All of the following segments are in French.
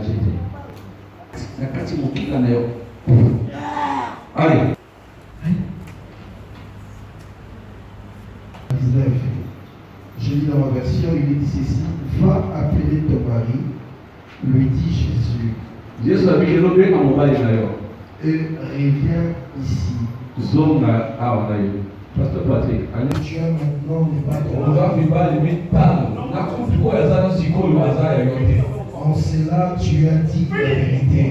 jeter. Allez. 19. Je lis dans ma version, il dit ceci: va appeler ton mari, lui dit Jésus, Jésus a dit que l'autre est en bas et reviens ici. Zonga awa Pasteur Patrick, Tu as maintenant n'est pas trop. En cela, tu as dit la vérité.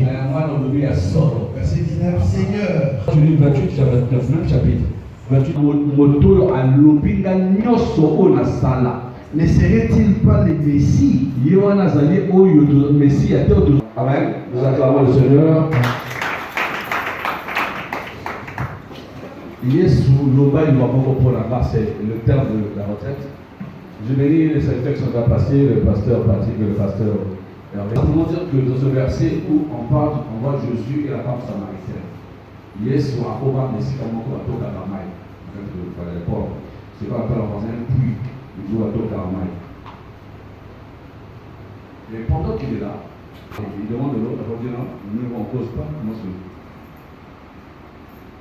Verset 19, Seigneur. Tu lis 28, chapitre 29, chapitre 28. Moto a lobinga nyoso o na sala. Ne serait-il pas le Messie? Yohana zali oyo Messie a teo. Amen. Nous acclamons le Seigneur. Yesu loba il va beaucoup pour la base, c'est le terme de la retraite. Je vais lire les textes qu'on va passer, le pasteur Patrick et le pasteur Hervé. Comment dire que dans ce verset où on parle, on voit Jésus et la femme samaritaine. Yesu a ouvert Messie comme on va toquer à la maille. C'est pas appelé en français un puits, il joue à toquer à la maille. Et pendant qu'il est là, il demande de l'autre, il dit non, nous ne cause pas, comment c'est.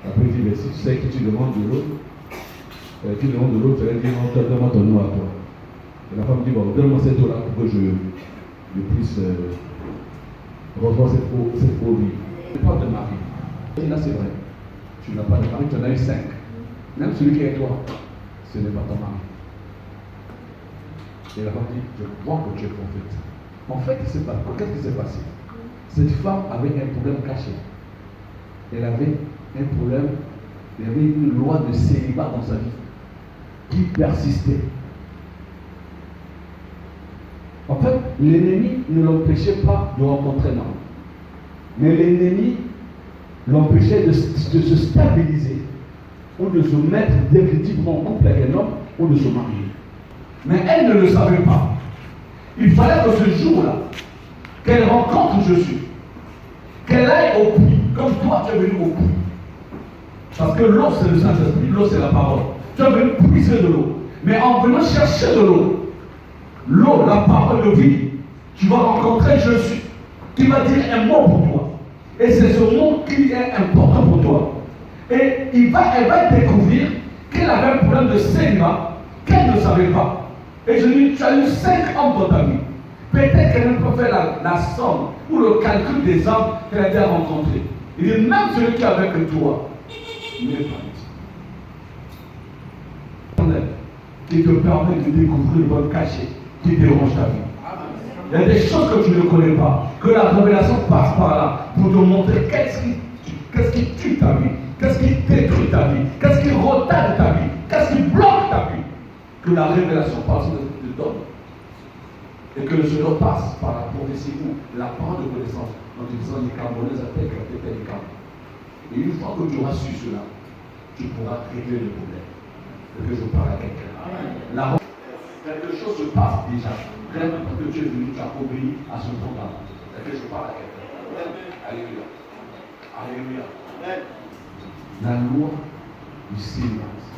Après, il dit, mais si tu sais que tu demandes de l'autre, tu demandes de l'autre, tu vas dire, non, donne-moi ton nom à toi. Et la femme dit, bon, donne-moi cette eau-là pour que je puisse revoir cette eau vie. Tu parles de mari. Et là, c'est vrai. Tu n'as pas de mari, tu en as eu 5. Même celui qui est toi, ce n'est pas ton mari. Et la femme dit, je crois que tu es prophète. En fait, qu'est-ce qui s'est passé? Cette femme avait un problème caché. Elle avait un problème, il y avait une loi de célibat dans sa vie qui persistait. En fait, l'ennemi ne l'empêchait pas de rencontrer un homme. Mais l'ennemi l'empêchait de se stabiliser ou de se mettre définitivement en couple avec un homme ou de se marier. Mais elle ne le savait pas. Il fallait que ce jour-là, qu'elle rencontre Jésus, qu'elle aille au puits, comme toi tu es venu au puits. Parce que l'eau c'est le Saint-Esprit, l'eau c'est la parole. Tu es venu puiser de l'eau. Mais en venant chercher de l'eau, la parole de vie, tu vas rencontrer Jésus qui va dire un mot pour toi. Et c'est ce mot qui est important pour toi. Et elle va découvrir qu'elle avait un problème de célibat qu'elle ne savait pas. Et je dis, tu as eu 5 hommes dans ta vie. Peut-être qu'elle ne peut faire la somme ou le calcul des hommes qu'elle a déjà rencontrés. Il dit, même celui qui est avec toi, n'est pas qui te permet de découvrir le bon cachet qui dérange ta vie. Il y a des choses que tu ne connais pas, que la révélation passe par là pour te montrer qu'est-ce qui tue ta vie, qu'est-ce qui détruit ta vie, qu'est-ce qui retarde ta vie, qu'est-ce qui bloque ta vie. Que la révélation passe de donne. Et que le Seigneur passe par la prophétie ou la parole de connaissance en te disant les carbonés à tel carbone. Et une fois que tu auras su cela, tu pourras régler le problème. Et que je parle à quelqu'un. Quelque chose se passe déjà. Vraiment parce que tu es venu, tu as obéi à son programme. Et que je parle à quelqu'un. Alléluia. Alléluia. La loi du silence.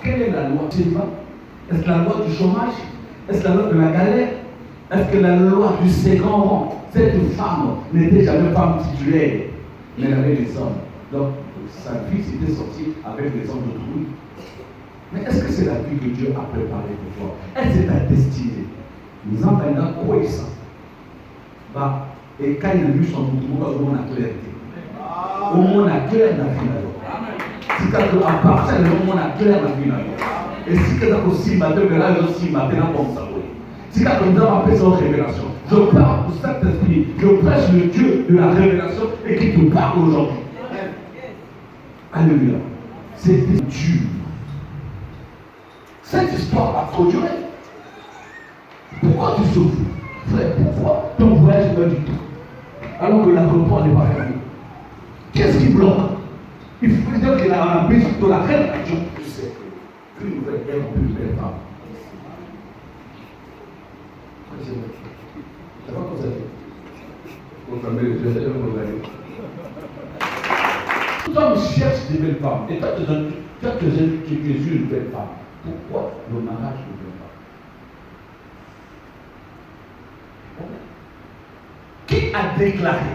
Quelle est la loi du silence? Est-ce que la loi du chômage? Est-ce que la loi de la galère? Est-ce que la loi du second rang? Cette femme n'était jamais femme titulaire, mais elle avait des hommes. Donc, sa vie s'était sortie avec des hommes d'autrui. Mais est-ce que c'est la vie que Dieu a préparée pour toi? Est-ce que c'est ta destinée? Nous avons maintenant quoi ça? Bah, et quand il a vu son mouvement, au monde a clarté. Au monde a clair dans la vie. Si tu as à partir du monde a clair dans la vie. Et si tu as aussi matin, que là, je suis maintenant comme ça. Si tu as comme ça, on appelle ça révélation. Je parle pour cet esprit. Je prêche le Dieu de la révélation et qui te parle aujourd'hui. Alléluia. C'était dur. Cette histoire a trop duré. Pourquoi tu souffres? Frère, pourquoi ton voyage n'est pas du tout? Alors que la réponse n'est pas fermée. Qu'est-ce qui bloque? Il faut dire qu'il a un besoin de la révélation. Tu sais qu'une nouvelle ère, une nouvelle femme. C'est pas comme ça. Pour fermer les yeux, c'est comme ça. Tout homme cherche des belles femmes. Et toi, tu es une belle femme. Pourquoi le mariage ne vient pas? Qui a déclaré,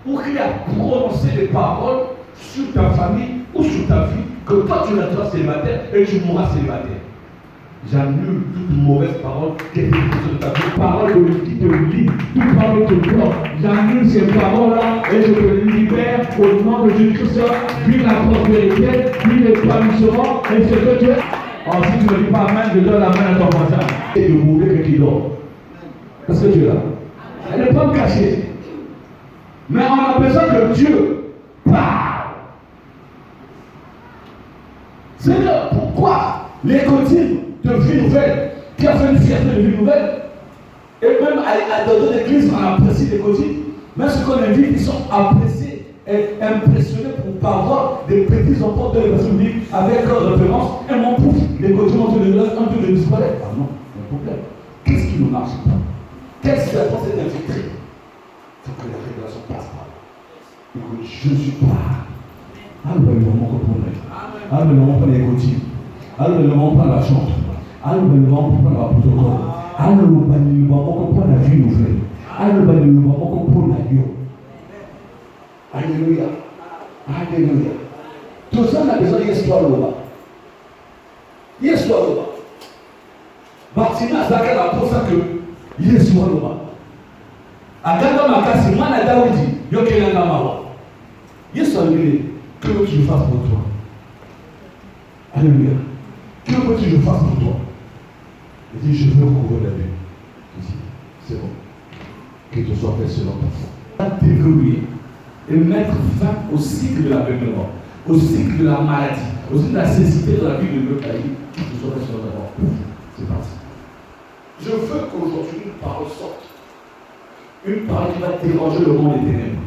ou qui a prononcé des paroles sur ta famille ou sur ta vie, que toi tu resteras célibataire et tu mourras célibataire. J'annule toute mauvaise parole qui est écrite sur ta vie, parole qui te lie, toute parole qui te bloque. J'annule ces paroles-là et je te libère au nom de Jésus-Christ. Vis la prospérité, vis l'épanouissement et ce que tu es. Alors si tu ne dis pas Amen, je donne la main à ton voisin et de mourir que tu dors. Parce que tu es là. Elle n'est pas cachée. Mais on a besoin que Dieu parle. Seigneur, pourquoi les quotidiens de vie nouvelle, qui a fait une fierté de vie nouvelle, et même à d'autres églises, on apprécie les quotidiens, mais ce qu'on invite, ils sont appréciés et impressionnés pour pas avoir des petits enfants de l'église biblique avec leur référence, et mon pouf, les quotidiens ont tout de disparaître. Ah non, il y a un problème. Qu'est-ce qui ne marche pas? Quelle serpent s'est infiltré? Il faut que la révélation passe par là. Écoute, je suis pas. Alors, le moment qu'on prend. Alors, le moment qu'on est quotidien. Alors, le moment qu'on prend la chante. Alors, le moment qu'on prend la protocole. Alors, le moment qu'on prend la vie nouvelle. Alors, le moment qu'on prend la gueule. Alléluia. Alléluia. Tout ça, on a besoin d'histoire là-bas. Histoire là-bas. Bâtiment, ça a pour ça que histoire là-bas. Aganda makasi, moi, la Daoudi, yokelanga mawa. Histoire là-bas. Que veux-tu que je fasse pour toi? Alléluia. Que veux-tu que je fasse pour toi? Il dit, je veux couvrir la vie. Il dit, c'est bon. Que tu sois fait selon ta foi. Déverrouiller et mettre fin au cycle de l'aveuglement, au cycle de la maladie, au cycle de la cécité de la vie de notre pays. Que tu sois fait selon ta foi. C'est parti. Je veux qu'aujourd'hui une parole sorte. Une parole qui va déranger le monde des ténèbres.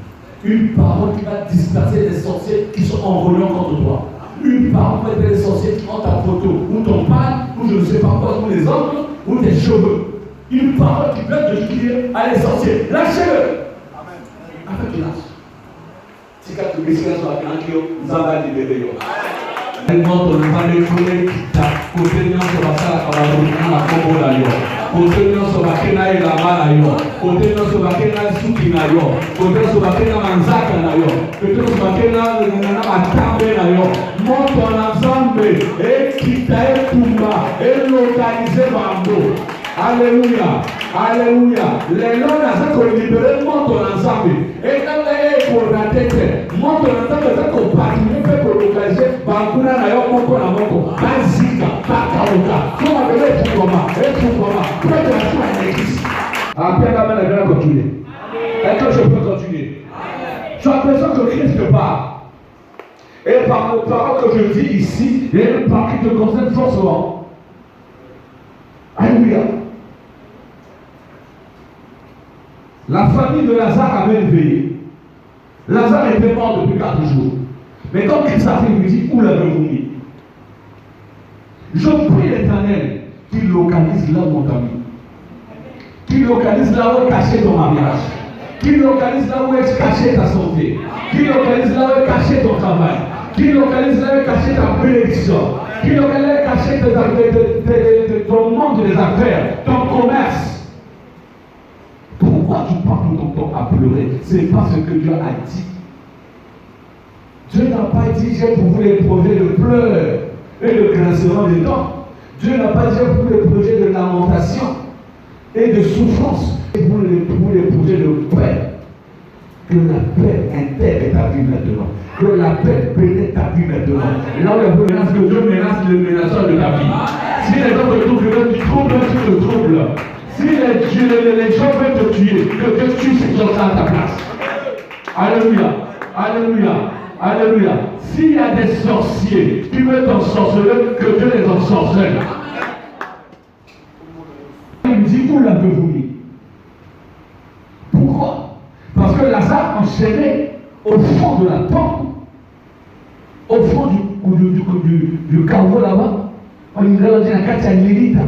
Une parole qui va disperser les sorciers qui sont enrôlés contre toi. Une parole qui va être les sorciers qui ont ta photo, ou ton pâle, ou je ne sais pas quoi, ou les ongles, ou tes cheveux. Une parole qui vient de dire à les sorciers, lâchez-le. Amen. Avec tu lâches. Si tu as sur la canne, nous allons libérer. Tellement ton enfant de connaître ta côté de notre passage à la route, à la côté de notre bakena et la malayo, côté de notre bakena soukinayo, côté de notre bakena manzaka nayo, côté de notre bakena na matambe nayo, monte en ensemble et quitta et tumba et localiser bambo. Alléluia, alléluia. Les noms n'a pas libéré, monte en ensemble et quand les pour la tête, monte en ensemble et qu'on patine fait pour localiser bambuna nayo moko na moko, bazika, bakaoka, comment appeler tout comment, et tout comment. Après la main, elle va continuer. Est-ce que je peux continuer? Tu as besoin que Christ parle. Et par les paroles que je dis ici, il y a une partie qui te concerne forcément. Alléluia. La famille de Lazare avait éveillé. Lazare était mort depuis 4 jours. Mais quand Christ arrive, il lui dit, où l'avez-vous mis? Je prie l'Éternel qu'il localise là mon ami. Qui localise là où est caché ton mariage, qui localise là où est caché ta santé, qui localise là où est caché ton travail, qui localise là où est caché ta bénédiction, qui localise là où est caché ton monde des affaires, ton commerce. Pourquoi tu passes ton temps à pleurer? C'est parce que Dieu a dit. Dieu n'a pas dit j'ai pour vous les projets de pleurs et de grincement des dents. Dieu n'a pas dit j'ai pour les projets de lamentation et de souffrance, et pour les projets de paix. Que la paix intègre ta vie maintenant. Que la paix pénètre ta vie maintenant. Là où il y a une menace, que Dieu menace le menaceur de ta vie. Si les gens te trouvent, tu troubles, tu te troubles. Si les gens veulent te tuer, que Dieu tue ces gens-là à ta place. Alléluia. Alléluia. Alléluia. S'il y a des sorciers qui veulent t'ensorceler, que Dieu les ensorcelle. Il me dit, où l'avez-vous mis? Pourquoi? Parce que Lazare enchaîné au fond de la tombe, au fond du caveau là-bas, on lui a dit la carte à l'élite.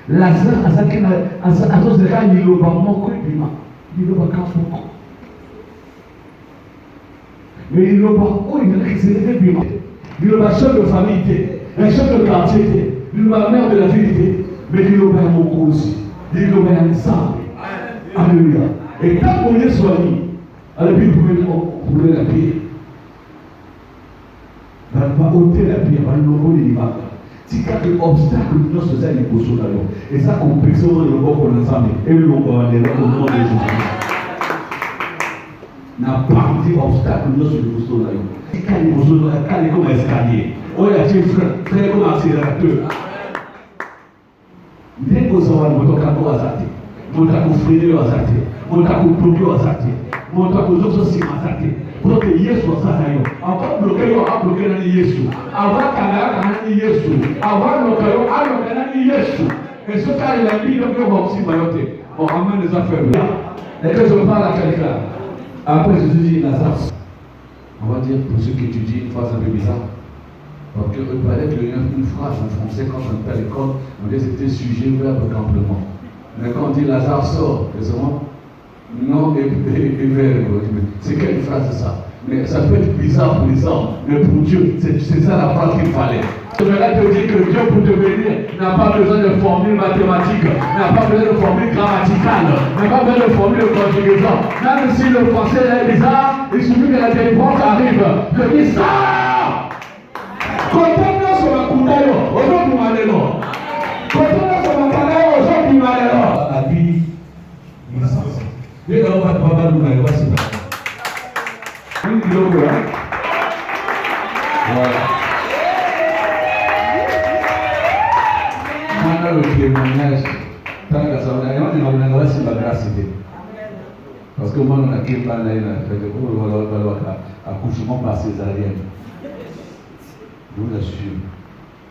Lazare a tous les cas, il ne va pas mourir, il ne va pas mourir. Mais il ne va pas mourir, il ne va pas chef de famille, un chef de quartier, il ne va pas mère de la ville, mais il ne va pas mourir aussi. Il ne va pas ensemble. Alléluia. Et quand on est soigné, alors puis vous pouvez la prière. On va ôter la prière, on va l'envoyer les marques. Si quelques obstacles nous sont là, ils posent là. Et ça, qu'on peut se voir le corps qu'on ensemble. Et le long, on va aller au nom de Jésus. N'a pas dit obstacle nous sur le pousseau là. Si quand ils posent là, quand ils comme escalier. Oh, il y a des frères comme accélérateur. Dès que vous avez votre cadeau à zati, votre freiner à zati, votre produit à zati, votre autres aussi à zati. Pour que Yesu soit encore bloqué, on a bloqué dans Yesu. Avant Canada, on a Yesu. Avant le caillou, on a Yesu. Et ce cas, il a mis le cœur aussi mailloté. On ramène les affaires là. Et que je parle à quelqu'un. Après, je dis Nazareth. On va dire pour ceux qui étudient une phrase un peu bizarre. Parce que il paraît qu'il y a une phrase en français quand on était à l'école, on dit c'était sujet, verbe, complément. Mais quand on dit Lazare sort, c'est vraiment non et verbe. C'est quelle phrase ça? Mais ça peut être bizarre pour les hommes, mais pour Dieu, c'est ça la phrase qu'il fallait. Je voudrais te dire que Dieu pour devenir n'a pas besoin de formule mathématique, n'a pas besoin de formule grammaticale, n'a pas besoin de formule de conjugaison. Même si le français est bizarre, il suffit que la délivrance arrive. Je dis ça! Continue sur ma kundayo, aujourd'hui malheur. Continue sur ma kanayo, aujourd'hui malheur. La vie, il est sensé. Et là, on va pas nous malheur, c'est pas. Une kilo de là. Voilà. Maintenant, le témoignage, tant que ça, on a c'est la grâce. Parce que moi, on a qu'un pan là, on va accouchement par césarienne. Je vous assure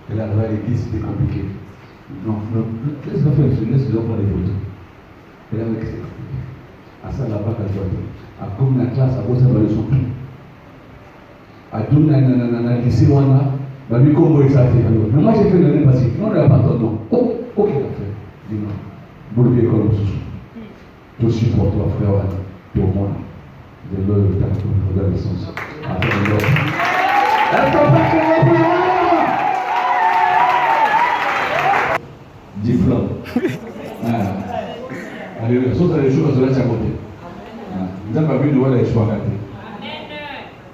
que l'arrivée à l'église c'était compliqué. Non, laisse-le faire, laisse-le prendre les photos. Et là, c'est compliqué. À ça, là-bas, quand je vois, à comme la classe, à quoi ça va le son. À tout, dans le lycée, on a, bah, lui, comment il s'est fait. Mais moi, j'ai fait l'année passée. Non, il n'y a pas de non. Oh, ok, fait. Dis non. Vous le voyez comme ça. Je suis pour toi, frère, pour moi. De l'œuvre, t'as tout, regarde le sens. Attends, l'autre. Diplôme. Alléluia. Sauf que les choses sont là à côté. Vous n'avez pas vu de voir les choix à côté.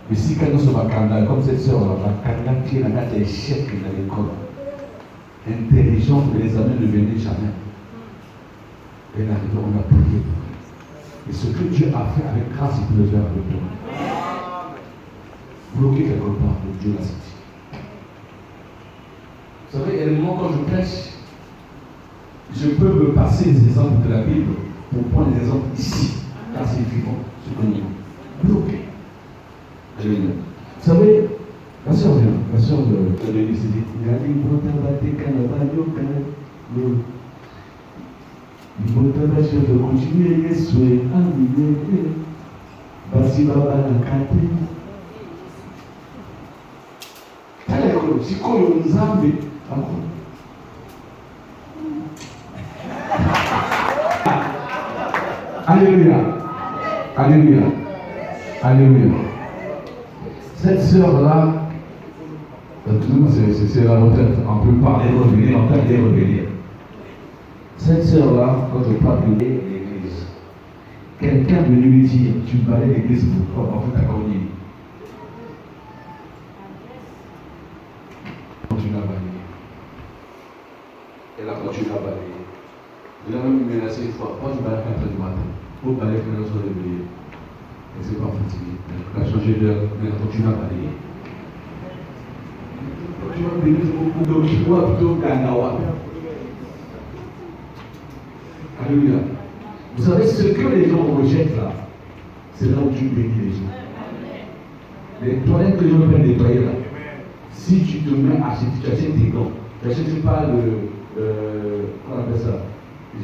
Mais si quand nous sommes à Canada, comme cette sœur-là, Canada qui est dans l'échec de l'école, intelligente, les amis ne venaient jamais. Et là, on a prié. Et ce que Dieu a fait avec grâce, il peut le faire avec toi. Bloqué quelque part, Dieu l'a sorti. Vous savez, il y a des moments quand je prêche, je peux me passer les exemples de la Bible pour prendre les exemples ici, car c'est vivant, ce que nous bloqué. Alléluia. Vous savez, la sœur de l'église dit, il y a des bons tabacs, il faut de continuer les souhaits, amener, basi baba na kate. Sikoyo nzambe Alléluia. Alléluia. Alléluia. Cette sœur-là, c'est la retraite. On peut parler, revenir, on peut aller revenir. Cette sœur-là, quand je parle de l'église, quelqu'un est venu lui dire, tu balayes l'église pour toi, en fait, ta colonie. Continue à balayer. Elle a continué à balayer. Je l'ai même menacé une fois. Moi, je balaye à 4h du matin. Pour balayer que les gens soient réveillés. Et c'est pas fatigué. Elle a changé d'heure, mais elle continue à balayer. Tu vas bénir beaucoup de choix plutôt qu'un awa. Alléluia. Vous savez, ce que les gens rejettent là, c'est là où Dieu bénit les gens. Les toilettes que les gens peuvent nettoyer là, si tu te mets à acheter, tu achètes tes gants, tu n'achètes pas comment on appelle ça,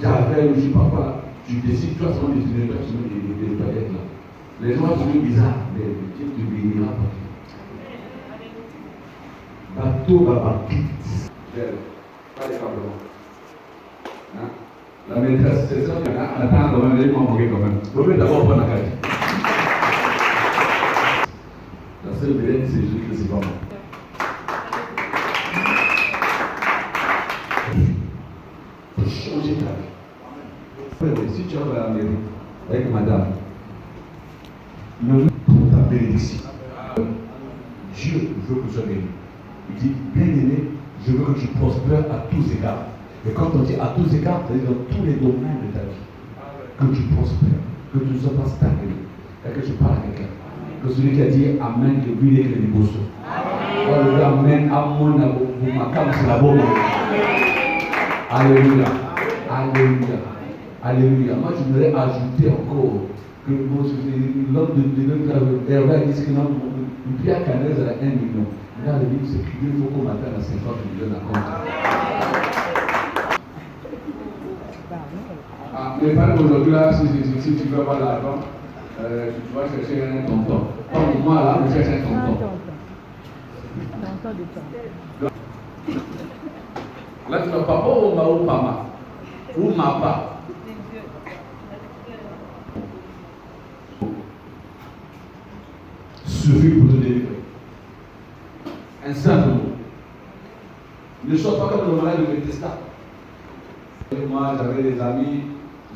Javel ou je ne sais pas quoi, tu décides toi seulement de nettoyer les toilettes là. Les gens sont bizarres, mais Dieu te bénira pas. Bateau va partir. Pas les fabricants. La maîtresse, c'est ça, on attend quand même, elle m'a manqué quand même. Vous pouvez d'abord prendre la carte. La seule bête, c'est juste que c'est pas moi. Pour changer ta vie. Si tu vas à la mairie, avec madame. Le pour ta bénédiction. Dieu veut que tu sois béni. Il dit, bien aimé, je veux que tu prospères à tous égards. Et quand on dit à tous égards, c'est-à-dire dans tous les domaines de ta vie. Que tu prospères, que tu ne sois pas stagné, et que tu parles à quelqu'un. Que celui qui a dit Amen, que lui, il est le bosso. Amen, Amen, c'est la bonne. Alléluia. Alléluia. Alléluia. Moi, je voudrais ajouter encore que l'homme de Hervé a dit que une pierre canaise à 1 million. Là, le livre, c'est qu'il faut qu'on m'appelle à 50 millions à compte. Mais pas aujourd'hui, là, si tu veux avoir l'argent, tu vas chercher un tonton. Comme moi, là, je cherche un tonton. Là, tu ne vas pas ou Mama. Ou Mapa. Suffit pour te délivrer. Un simple mot. Ne sois pas comme le malade de Bethesda. Moi, j'avais des amis.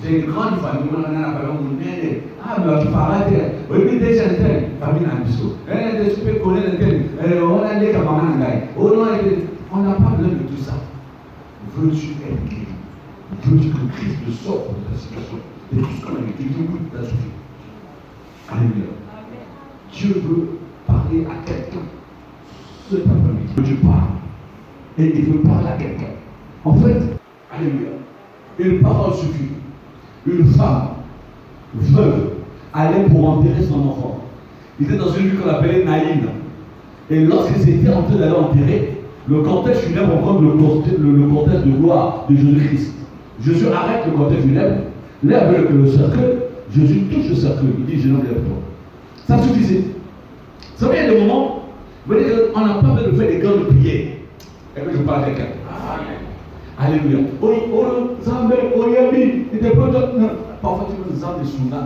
J'ai une grande famille, on en a parlé, on dit, ah, mais tu parles, oui, des gens, famille n'a pas de tu peux connaître, on a des camarades, on n'a pas besoin de tout ça. Veux-tu être guéri? Veux-tu que Christ te sorte de ta situation? Et tout ce qu'on a dit, tu dis oui, tu as suffi. Alléluia. Dieu veut parler à quelqu'un cet après-midi. Dieu parle. Et il veut parler à quelqu'un. En fait, alléluia. Une parole suffit. Une femme veuve allait pour enterrer son enfant. Il était dans une ville qu'on appelait Naïm. Et lorsqu'ils étaient en train d'aller enterrer, le cortège funèbre rencontre le cortège de gloire de Jésus-Christ. Jésus arrête le cortège funèbre, lève le cercueil, Jésus touche le cercueil. Il dit, jeune homme, lève-toi. Ça suffisait. Vous savez, il y a des moments, vous voyez qu'on n'a pas besoin de faire des grandes prières. Et puis je parle à quelqu'un. Alléluia. Parfois tu veux nous emmener Soudan.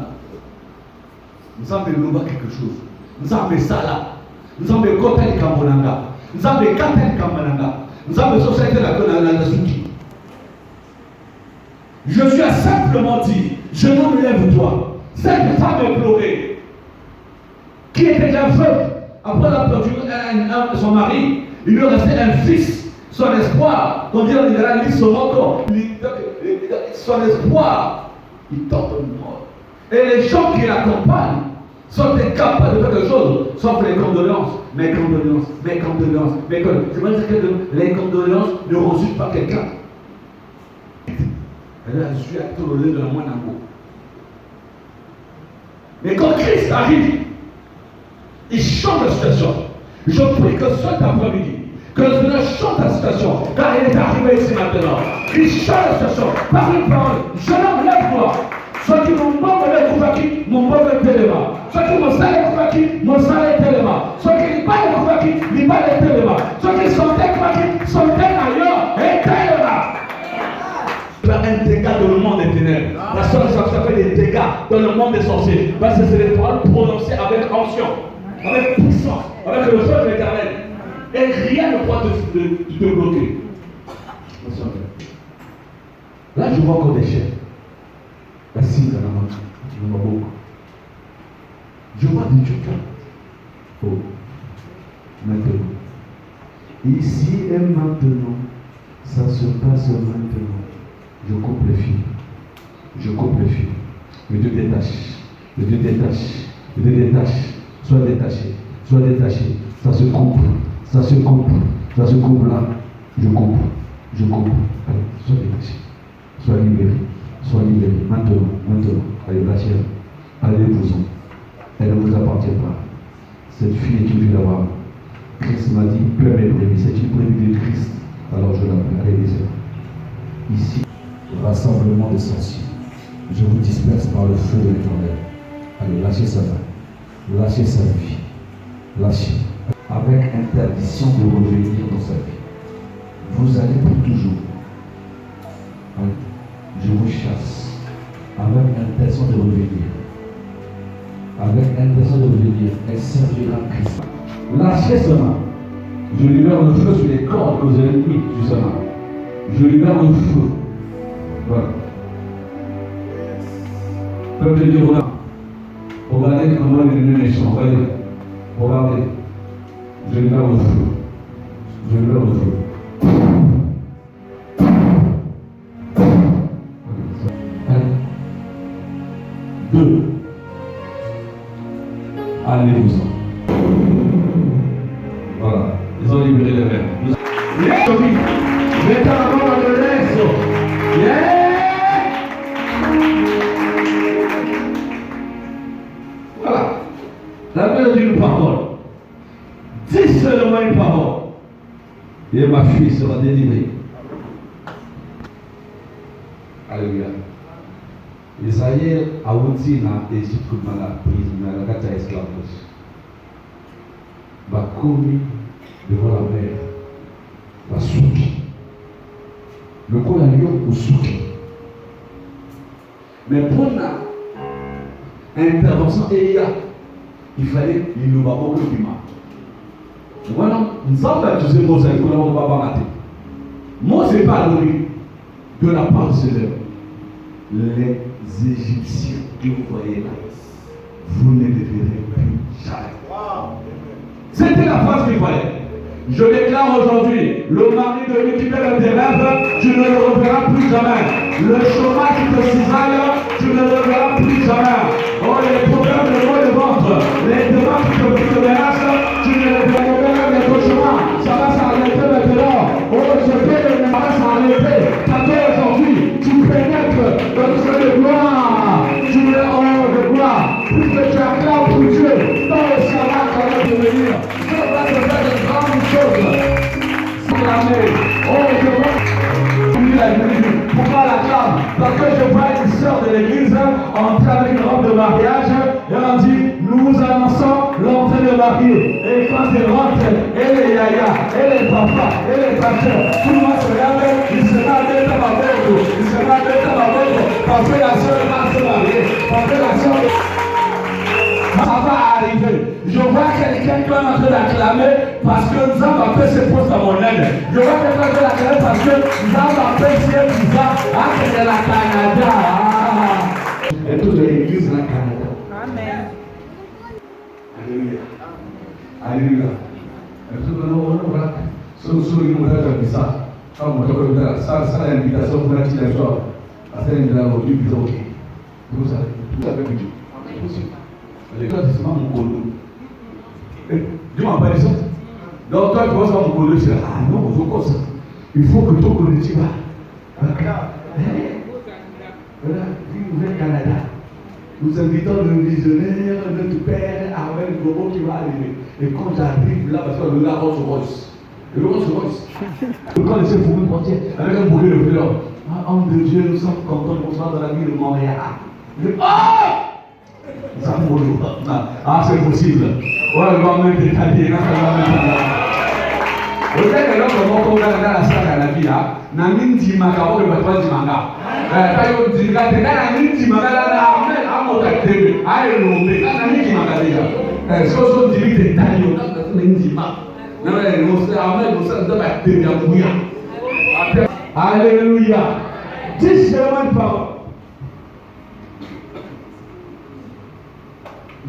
Nous emmener Loba quelque chose. Nous emmener Sala. Nous emmener Kotel Kambonanga. Nous emmener Katel Kambonanga. Nous emmener Société la Souki. Je suis à simplement dit, je n'en lève-toi. Cette femme est pleurée, qui était déjà veuve, après avoir perdu son mari, il lui restait un fils. Son espoir, on dit en général, il son encore. Son espoir, il tente de mort. Et les gens qui l'accompagnent sont incapables de faire quelque chose, sauf les condoléances. Mes condoléances, mes condoléances, mes condoléances. Je veux dire que les condoléances ne résultent pas quelqu'un. Elle a su à tout le lait de la moine en haut. Mais quand Christ arrive, il change la situation. Je prie que cet après-midi, que le Seigneur change la situation, car il est arrivé ici maintenant. Il change la situation par une parole. Je l'homme, lève-toi. Soit qui mon bon me couvaki, mon bon me téléma. Soit qui mon salaire couvaki, mon salaire téléma. Soit qui n'est pas le couvaki, n'est pas le téléma. Soit qui sont couvaki, sont ailleurs et téléma. Un dégât dans le monde des ténèbres. La seule chose qui fait des dégâts dans le monde des sorciers, parce que c'est des paroles prononcées avec onction, avec puissance, avec le feu de l'Éternel. Et rien ne pourra te bloquer. Là, je vois encore des chefs. La cible dans la main, il y en a beaucoup. Je vois des trucs. Oh, maintenant. Ici et maintenant, ça se passe maintenant. Je coupe les fils. Je coupe les fils. Le Dieu détache. Le Dieu détache. Le Dieu détache. Sois détaché. Sois détaché. Ça se coupe. Ça se coupe. Ça se coupe là. Je coupe. Je coupe. Allez, sois détaché. Sois libéré. Sois libéré. Maintenant. Maintenant. Allez, lâchez-la. Allez-vous-en. Elle ne vous appartient pas. Cette fille est une fille d'avoir. Christ m'a dit, peu mes brebis. C'est une brebis de Christ. Alors je l'appelle. Allez, laissez-la. Ici. Rassemblement des sorciers. Je vous disperse par le feu de l'Éternel. Allez, lâchez sa main. Lâchez sa vie. Lâchez. Avec interdiction de revenir dans sa vie. Vous allez pour toujours. Allez. Je vous chasse. Avec intention de revenir. Avec intention de revenir. Elle servira Christ. Lâchez sa main. Je libère le feu sur les cordes que vous avez mis sur sa main. Je libère le feu. Voilà. Peuple de Dieu, regardez comment les ennemis sont. Regardez. Je le mets au feu. Je le mets au feu. 2. Allez-vous-en. Voilà. Ils ont libéré les rêves. Mettez la main dans le laisse. Voilà. La Bible dit une parole. Dis seulement une parole. Et ma fille sera délivrée. Alléluia. Israël a outi na Égypte comme la prison, la carte esclavage. Va commis devant la mer. Va souki. Le corps a lieu au souki. Mais pour la intervention, il fallait il nous va beaucoup de mal. Voilà, nous avons tous ces mots que nous va pas mater. Moi, c'est pas lui de la part de Seigneur. Les Égyptiens que vous voyez là, vous ne les verrez plus jamais. C'était la phrase qu'il fallait. Je déclare aujourd'hui, le mari de lui qui perd tes rêves, tu ne le reverras plus jamais. Le chômage qui te cisaille, tu ne le reverras plus jamais. Oh, les problèmes de maux de ventre, les demandes qui te menacent, tu ne les verras plus jamais. Ça va s'arrêter maintenant. Oh, je vais le mal s'arrêter. Tantôt aujourd'hui, tu pénètres dans le feu de gloire. Tu es hors de gloire. Puisque tu acclames pour Dieu, dans le sabbat, ça va devenir. Dieu va te faire de grandes choses. Oh, je vois. Pourquoi la clame? Parce que je vois une sœur de l'église entrer avec une robe de mariage et on dit nous annonçons l'entrée de Marie. Et quand elle rentre, elle est yaya, elle est papa, elle est pasteur. Tout le monde se lève, il sera bête à ma botte, il sera bête à ma botte, parce que la sœur va se marier, parce que la sœur. Ça va arriver. Je vois quelqu'un qui est en train d'acclamer parce que nous avons fait ses postes à mon aide. Je vois quelqu'un qui est en train d'acclamer parce que nous avons fait ses visas à la Canada. Et toute l'église dans le Canada. Amen. Alléluia. Alléluia. Et tout le monde, voilà. Sur le monde de visa. Ça, l'invitation pour la petite histoire. Ça, l'invitation du visa. Vous savez, tout à fait Dieu. Les gars, c'est pas mon colo. Dieu m'a pas dit ça. Donc, toi, tu vois ça, mon colo, c'est ah non, je vois ça. Il faut que ton colo tu vas. Voilà, Nouvelle Canada. Nous invitons le visionnaire, notre père, Armel Gobo qui va arriver. Et quand j'arrive là, parce que le gars Rolls Royce. Le Rolls Royce. Quand les chefs vous me portiez avec un bouquet de fleurs. Ah, homme de Dieu, nous sommes contents de bonsoir dans la ville de Montréal. Oh! Ah, c'est possible. Ouais, on va même détailler. Vous savez que l'homme comment on a la salle à la vie là, Namine Dimaka, on ne va pas Dimaka. Tayo Dimaka, Namine Dimaka, Ahmed, Amotakebe, Aélomé, Namine Dimaka déjà. Soso Dimite Tayo, Namine Dimaka. Non, mais Ahmed, nous sommes dans la Télémouya. Alléluia. Dis seulement une parole.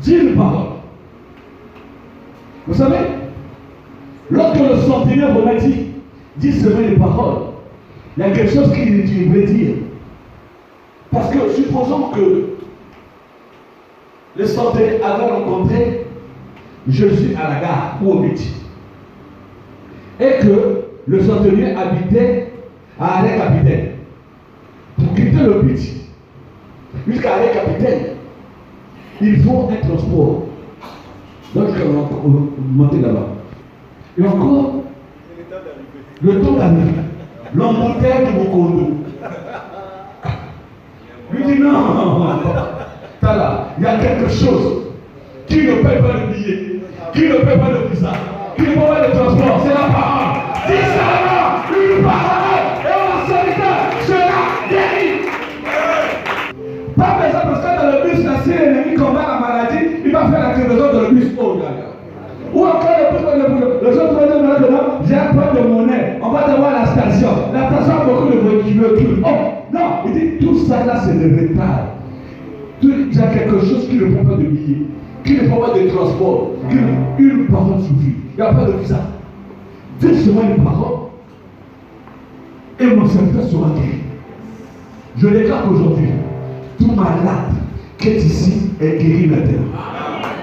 Dis une parole. Vous savez, lorsque le centenaire m'a dit seulement une parole, il y a quelque chose qu'il veut dire. Parce que supposons que le centenaire avait rencontré Jésus à la gare ou au midi. Et que le centenaire habitait à Arrêt Capitaine. Pour quitter le midi jusqu'à Arrêt Capitaine, il faut un transport. Donc, on va monter là-bas. Et encore, le temps d'arriver, l'embouteille de Mokondo. Lui dit non, là, il y a quelque chose qui ne paie pas le billet, qui ne paie pas le visa, qui ne paie pas le transport. C'est la parole. Dis seulement une parole et on solitaire sera guéri. Pas besoin parce que dans le bus, là, si l'ennemi combat la maladie, il va faire la crevaison dans le bus. Oh, ou encore le jour de maintenant, j'ai un problème de monnaie. On va devoir la station. La station a beaucoup de véhicules. Oh, non, il dit tout ça là, c'est le retard. il y a quelque chose qui ne prend pas de billets, qui ne prend pas de transport, une parole suffit. Il n'y a pas de visa. Dis seulement une parole et mon serviteur sera guéri. Je déclare qu'aujourd'hui, tout malade qui est ici est guéri maintenant.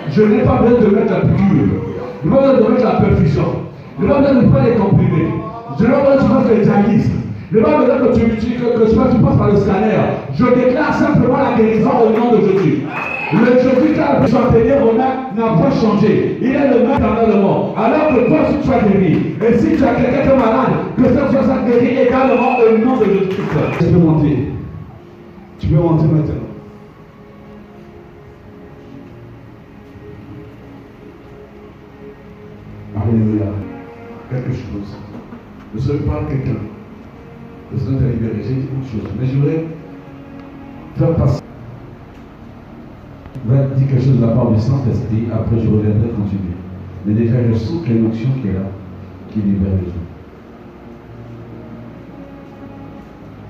Je n'ai pas besoin de mettre la piqûre, je n'ai pas besoin de mettre la perfusion, je n'ai pas besoin de prendre les comprimés, je n'ai pas besoin de faire les dialyses, je n'ai pas besoin que tu passes par le scanner. Je déclare simplement la guérison au nom de Jésus. Le Jésus qui a besoin de tenir n'a pas changé. Il est le même éternellement. Alors que toi, si tu as guéri, et si tu as quelqu'un qui est malade, que ça soit guéri également au nom de Jésus-Christ. Tu peux monter. Tu peux monter maintenant. Alléluia. Quelque chose. Je ne saurais pas quelqu'un. Le Seigneur t'a libéré. J'ai dit beaucoup de choses. Mais je voudrais faire passer. Je vais dire quelque chose de la part du Saint-Esprit. Après, je reviendrai continuer. Mais déjà, je sens qu'il y a une onction qui est là, qui libère les gens.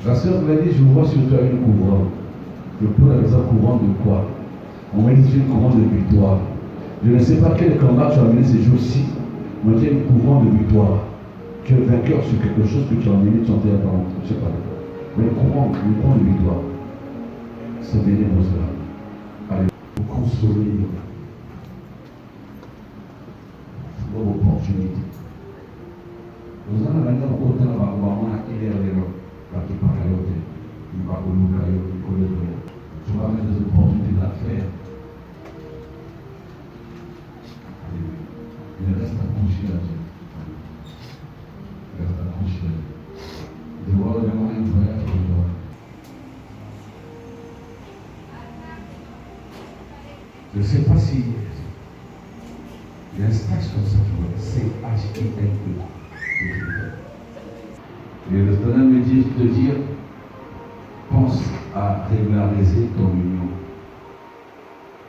La sœur m'a dit, je vous vois sur toi une couronne. Je peux avec ça couronne de quoi? On m'a dit une couronne de victoire. Je ne sais pas quel combat tu as mené ces jours-ci, mais tu as une couronne de victoire. Tu es vainqueur sur quelque chose que tu as mené de chanter avant. Je ne sais pas. Mais une couronne de victoire. C'est bénévole cela. Allez, vous consoler. C'est une opportunité. Vous en avez un côté de la maman qui est là. Qui parle à l'autre, qui parle au loup, qui connaît le loup. Tu vas mettre des opportunités de la faire. Il reste accroché à Dieu. Il reste accroché à Dieu. De voir vraiment un voyage pour toi. Je ne sais pas si il y a un stage comme ça, C-H-I-N-E. Et le Seigneur me dit de dire, pense à régulariser ton union.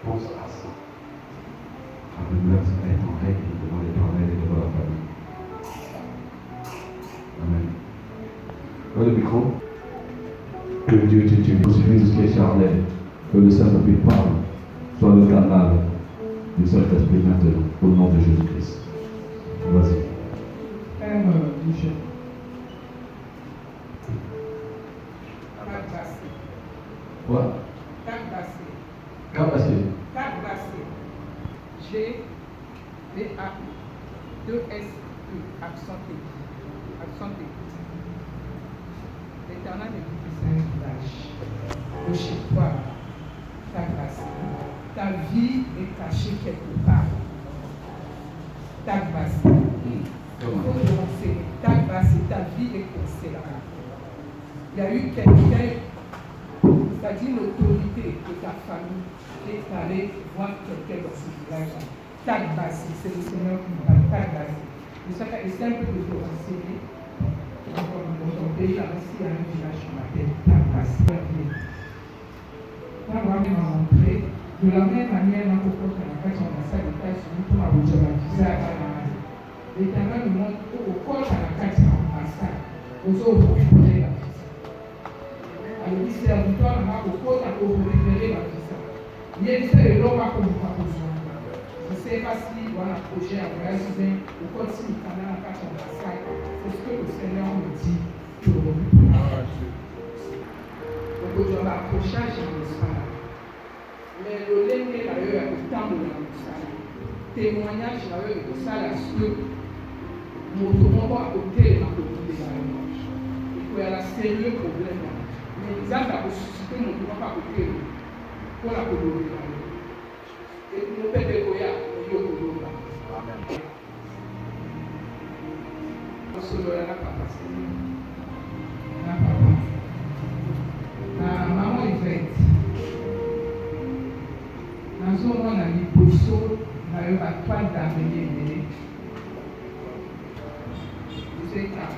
Pense à ça. À régulariser ton règle devant l'Éternel et devant la famille. Amen. Dans le micro. Que Dieu te suive de ce qui est charnel. Que le Saint-Esprit parle. Soit le canal du Saint-Esprit maintenant. Au nom de Jésus-Christ. Vas-y. Père Michel. Quoi? Cabassé. G-B-A-2-S-E. Absenté. L'Éternel me dit que c'est un village. De chez toi, Tagbasé. Ta vie est cachée quelque part. Tagbasé. Tagbasé, ta vie est coincée là-bas. Il y a eu quelqu'un, c'est-à-dire l'autorité de ta famille, qui est allée voir quelqu'un dans ce village-là. Tagbasé, c'est le Seigneur qui me parle. Tagbasé. Essaie un peu de te renseigner. Dans ton pays, là-bas, s'il y a un village qui m'appelle Tagbasé. Quand on va rentrer, de la même manière, on peut faire la carte d'ambassade des États-Unis pour avoir un visa à la l'Éternel nous montre au corps à la carte d'ambassade, aux autres pour récupérer la visa. Alors, il serviteur n'a pas au corps pour récupérer la visa. Il y a des choses l'homme a comme pas besoin. Je ne sais pas si on a un projet à voyager au corps si il y a la carte d'ambassade. C'est ce que le Seigneur me dit pour le donc, aujourd'hui, l'approchage de l'Espagne. Mais le lendemain, d'ailleurs, au temps de l'Espagne, témoignage, d'ailleurs, de ça, là, sur mon à côté de la côté de la revanche. Il y a un sérieux problème. Mais ils ont suscité mon tournoi à côté pour la colonie. Et pour nous faire des goya, il y a un problème. Amen. Maman Yvette, dans ce moment, on a mis Pousseau, on a eu la toile d'avenir. Vous savez qu'il y a la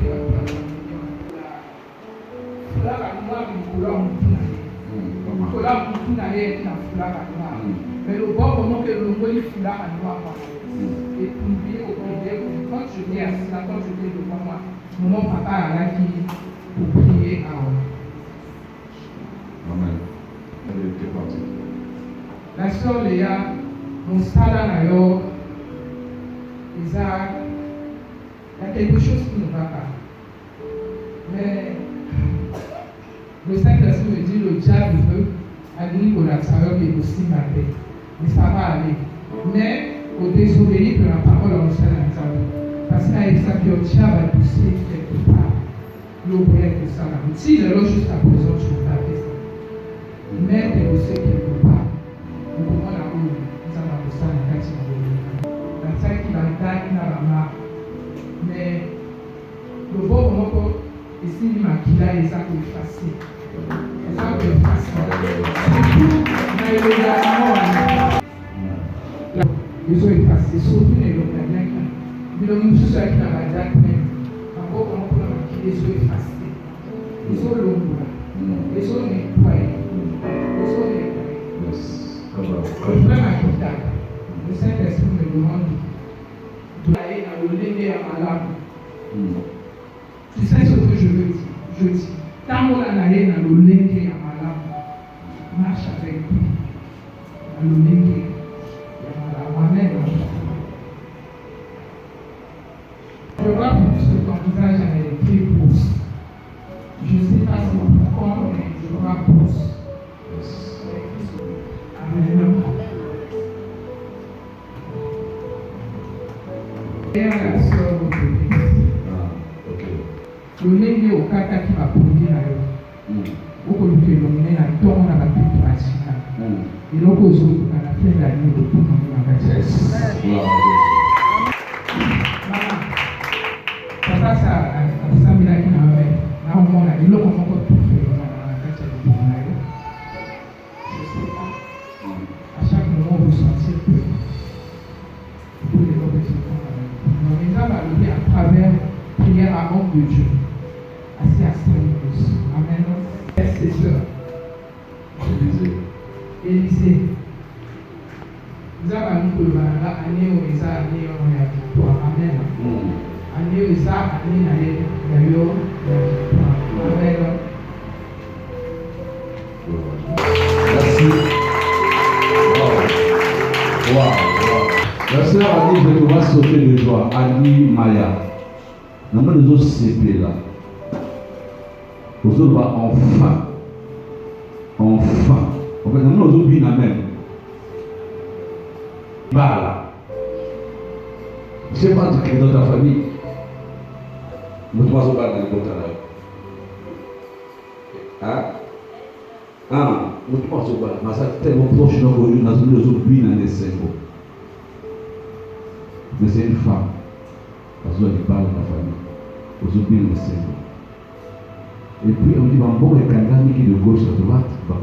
fleur à noir, une couleur une couleur est la fleur à noir. Mais le bon moment que le mot est fleur à noir, et pour oublier au contraire, quand je viens assis là, quand je viens devant moi, mon papa a la vie pour prier à moi. Amen. Elle était partie. La sœur Léa, mon stade d'ailleurs, Isaac, il y a quelque chose qui ne va pas. Mais le Saint-Esprit me dit le diable veut aller au l'intérieur et aussi ma paix. Mais ça va aller. Mais au désobéir de la parole en Saint-Esprit. Parce qu'avec ça, le diable va pousser quelque part. L'objet de ça. Si le jusqu'à présent, tu ne pas fait ça. Mais tu pousser quelque part. Au moment où nous avons fait ça, nous avons fait ça. La taille qui va être là, mais le bon moment pour ici, il m'a quitté et ça peut effacer. Et ça peut effacer. C'est tout. Mais il y a ils sont effacés, surtout les locaux. Ils ont mis tout ça qui n'a pas d'âge même. Encore comment on a quitté, ils sont effacés. Ils sont longs. Ils sont nettoyés. Ils sont nettoyés. Le frère m'a quitté. Le Saint-Esprit me demande d'aller à l'Olé à Malade. Tu sais ce que je veux dire? Je dis, tant qu'on a allé à l'Olé à Malade, marche avec lui. À l'Olé à Malade. Je vois plus que ton visage avait été pousse. Je ne sais pas si pourquoi, mais je vois pousse. Amen. Et à la sœur de le nez au kata qui va produire la eau. Au côté de l'homme, la tombe à la petite machine. Et l'autre aux autres, à la fin de la nuit, le tout dans la machine. Papa, ça m'a dit, là, on m'a dit, l'autre, on m'a tout fait dans la machine. Je ne sais pas. À chaque moment, vous sentez que vous pouvez le faire. Mais ça va lever à travers prière à l'homme de Dieu. Assez astreinte. Amen. C'est ça. Élisée. Nous avons dit que l'année où Isa a né, on a victoire. Amen. Année où Isa a né, on a victoire. Amen. Merci. Wow. La sœur a dit, je dois sauter de joie. Ali Maya. Nous avons les autres CP là. Nous autres va enfin. En fait, nous avons oublié la même. Voilà. Je ne sais pas de dans ta famille. Nous ne pouvons pas dans le là. Hein? Nous ne pouvons pas. Mais ça est tellement proche de nous, nous avons oublié dans les cerveaux. Mais c'est une femme. Parce qu'elle parle de la famille. Vous oubliez les cerveaux. Et puis on dit, bon, et quand qui de gauche à droite, va